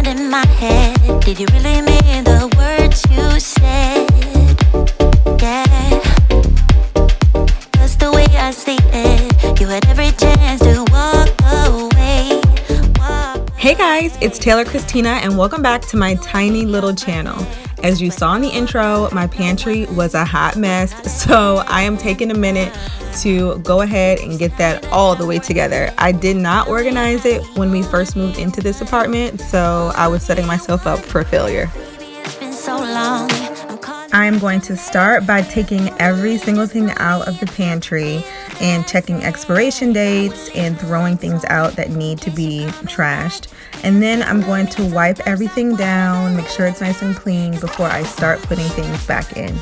in my head. Did you really mean the words you said? Yeah, 'cause the way I see it, you had every chance to walk away. Hey guys, it's Taylor Christina and welcome back to my tiny little channel. As you saw in the intro, my pantry was a hot mess, so I am taking a minute to go ahead and get that all the way together. I did not organize it when we first moved into this apartment, so I was setting myself up for failure. I am going to start by taking every single thing out of the pantry and checking expiration dates and throwing things out that need to be trashed. And then I'm going to wipe everything down, make sure it's nice and clean before I start putting things back in.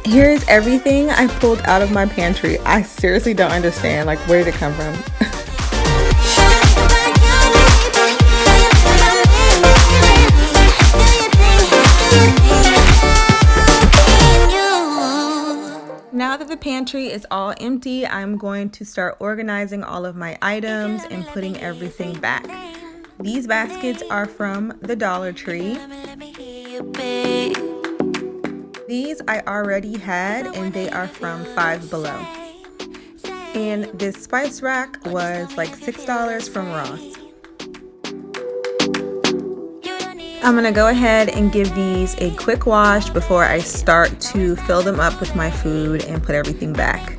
Here's everything I pulled out of my pantry. I seriously don't understand, like, where did it come from? Now that the pantry is all empty, I'm going to start organizing all of my items and putting everything back. These baskets are from the Dollar Tree. These I already had and they are from Five Below. And this spice rack was like $6 from Ross. I'm gonna go ahead and give these a quick wash before I start to fill them up with my food and put everything back.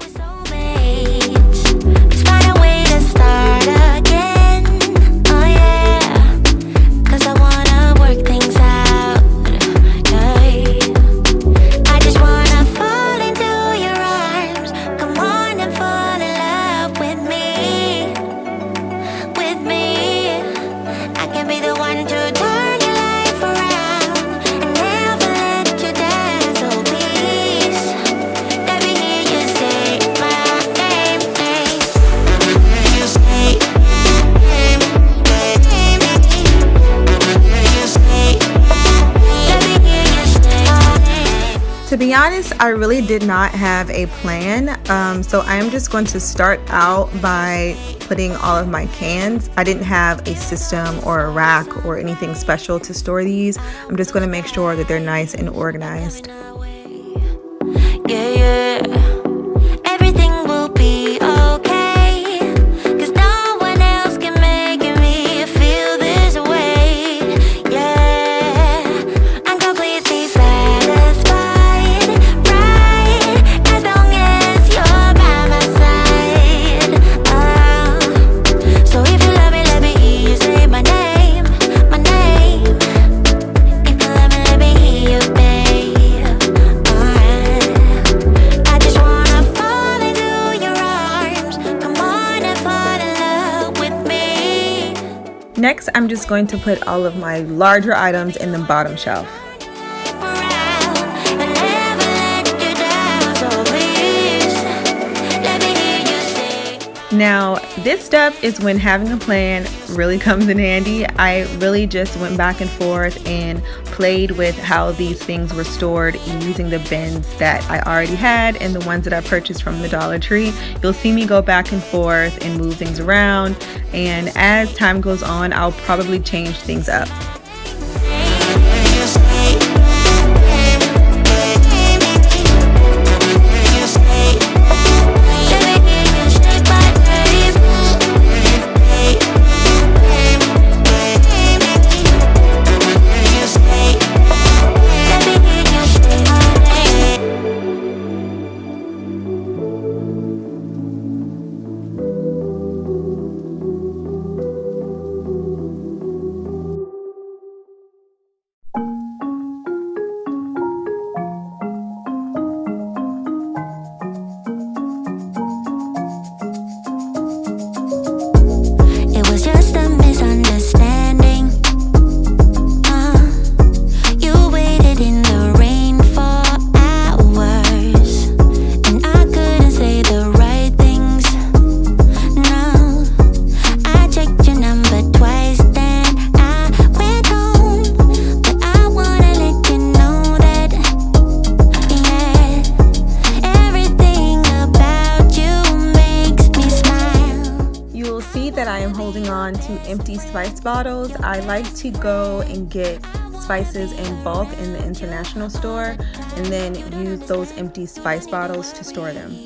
To be honest, I really did not have a plan, so I am just going to start out by putting all of my cans. I didn't have a system or a rack or anything special to store these. I'm just going to make sure that they're nice and organized. Everything will be okay, 'cause no one else can make me feel this way. Yeah, I'm completely satisfied, right, as long as you're by my side. Oh, so if you love me, let me hear you say my name, my name. If you love me, let me hear you. Next, I'm just going to put all of my larger items in the bottom shelf. Now, this stuff is when having a plan really comes in handy. I really just went back and forth and played with how these things were stored using the bins that I already had and the ones that I purchased from the Dollar Tree. You'll see me go back and forth and move things around, and as time goes on, I'll probably change things up. Empty spice bottles. I like to go and get spices in bulk in the international store and then use those empty spice bottles to store them.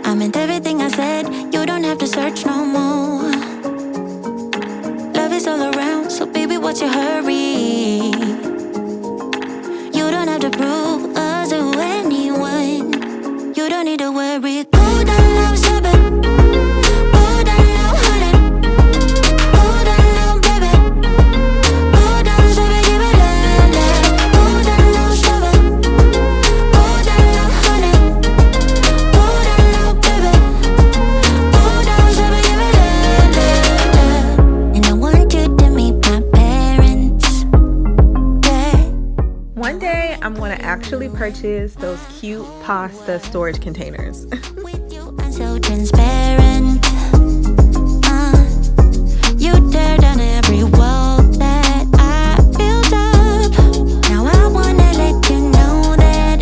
I meant everything I said, you don't have to search no more. Love is all around, so baby, what's your hurry? You don't have to prove us to anyone. You don't need to worry. Go down, love, seven. Actually purchase those cute pasta storage containers. With you, I'm so transparent. You tear down every wall that I built up. Now I wanna let you know that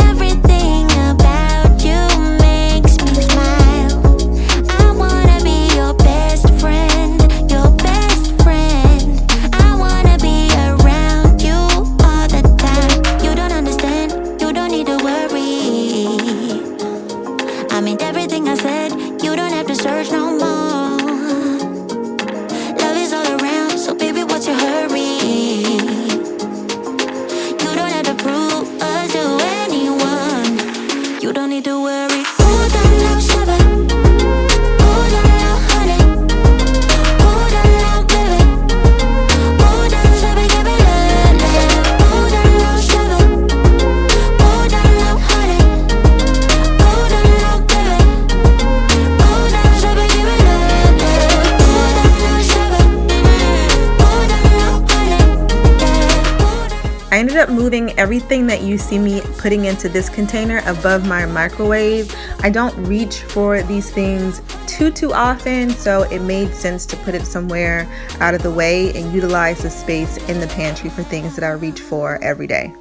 everything about you makes me smile. I wanna be your best friend, your best friend. I wanna be around you all the time. You don't understand, you don't need to worry. I meant everything I said, you don't have to search no more. Love is all around, so baby, what's your hurry? You don't have to prove us to anyone. You don't need to worry. Hold on now, seven. Hold on now, honey. Hold on now, baby. Hold on, seven, give me love. Hold on now, seven. Hold on now, honey. Hold on now, baby. Hold on, seven, give me love. Hold on now, seven. Hold on now, honey. I ended up moving everything that you see me putting into this container above my microwave. I don't reach for these things too often, so it made sense to put it somewhere out of the way and utilize the space in the pantry for things that I reach for every day.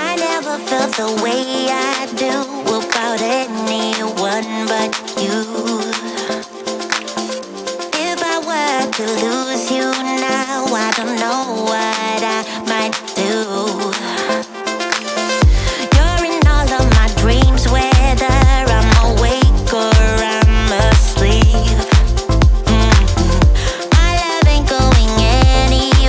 I never felt the way I do about anyone but you. If I were to lose you now, I don't know what I might do. You're in all of my dreams, whether I'm awake or I'm asleep. My love ain't going anywhere.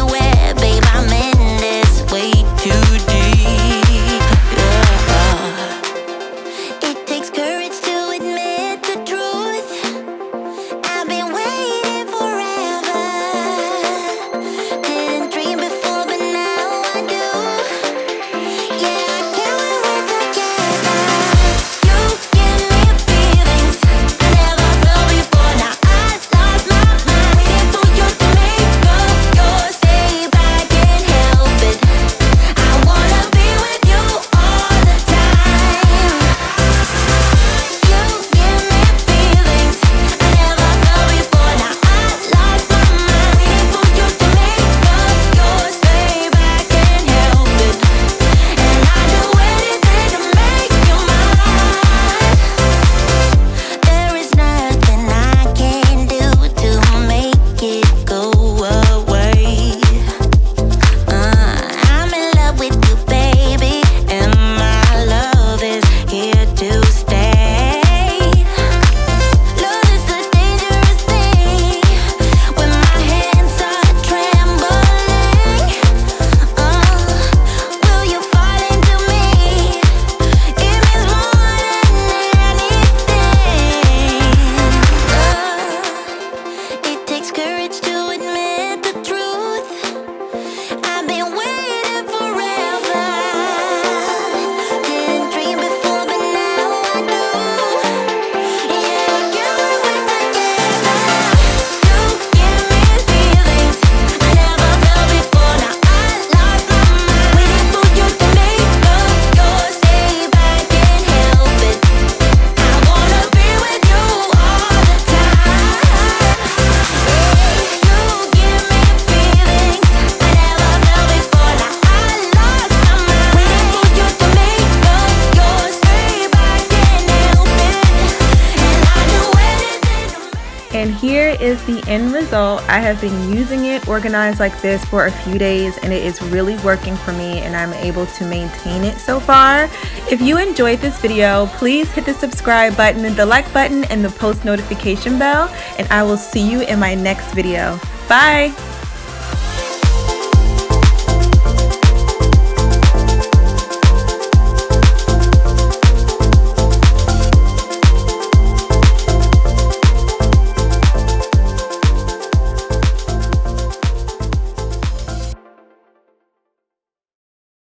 And here is the end result. I have been using it organized like this for a few days and it is really working for me and I'm able to maintain it so far. If you enjoyed this video, please hit the subscribe button, the like button, and the post notification bell, and I will see you in my next video. Bye!